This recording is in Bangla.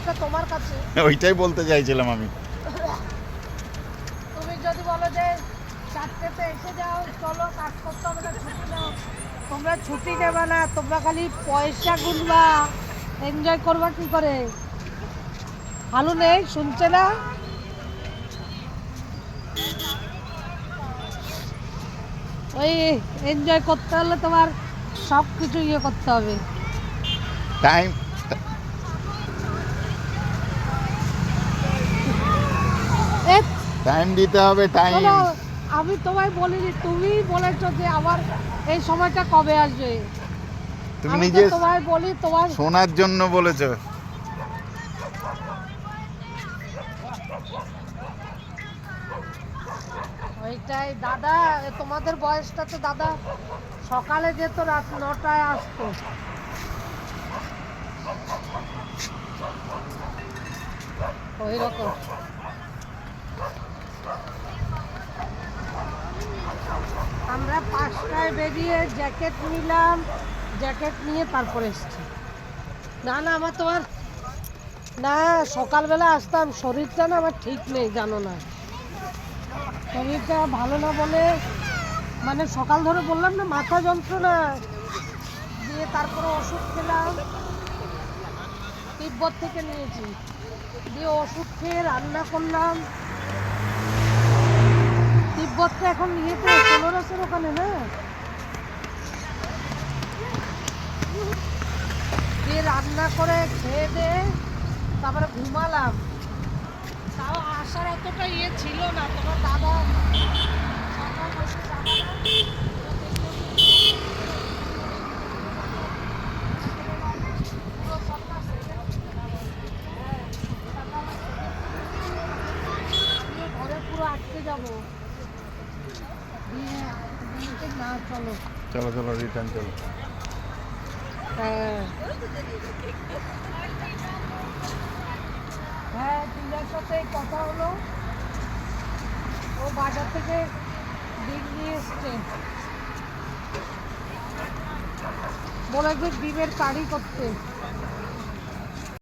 দায়িত্বটা তোমার কাছে। ওইটাই বলতে চাইছিলাম আমি। তুমি যদি বলো যে 4টেতে এসে যাও, চলো কাজ করতে হবে না, ছুটি নাও, তোমরা ছুটি নেবে না, তোমরা খালি পয়সা গুনবা, এনজয় করবা কি করে? ভালো নেই, শুনছে না? ওই এনজয় করতে হলে তোমার সব কিছু ইয়ে করতে হবে। টাইম টাইম দিতে হবে, টাইম। শোনো, আমি তোমায় বলিনি, তুমি বলেছো যে আমার এই সময়টা কবে আসবে। তুমি আমি তো নিজে তোমায় বলি তোমার শোনার জন্য বলেছো। ওইটাই দাদা, তোমাদের বয়সটা তো দাদা সকালে যেত, রাত 9টায় আসতো। ওই রকম। আমরা 5টায় বেরিয়ে জ্যাকেট নিলাম, জ্যাকেট নিয়ে তারপরে এসছি। না না, আমার তোমার না, সকালবেলা আসতাম, শরীরটা না আমার ঠিক নেই, জানো না, শরীরটা ভালো না বলে, মানে সকাল ধরে বললাম না মাথা যন্ত্রণা, দিয়ে তারপরে ওষুধ খেলাম, তিব্বত থেকে নিয়েছি, দিয়ে ওষুধ খেয়ে রান্না করলাম। তিব্বতটা এখন নিয়েছে ষোলরসের ওখানে না, দিয়ে রান্না করে খেয়ে দিয়ে তারপরে ঘুমালাম। তাও আসার অতটা ইয়ে ছিল না, তোমার দাদা সকাল বসে যাবে না। পুরো সকাল ঘরে পুরো আটকে যাবো, দিয়ে না চলো। চলো চলো, রিটার্ন চলো। হ্যাঁ হ্যাঁ, দিদার সাথে কথা হলো, ও বাজার থেকে ডিম নিয়ে এসছে, বলে যে ডিমের কারি করতে।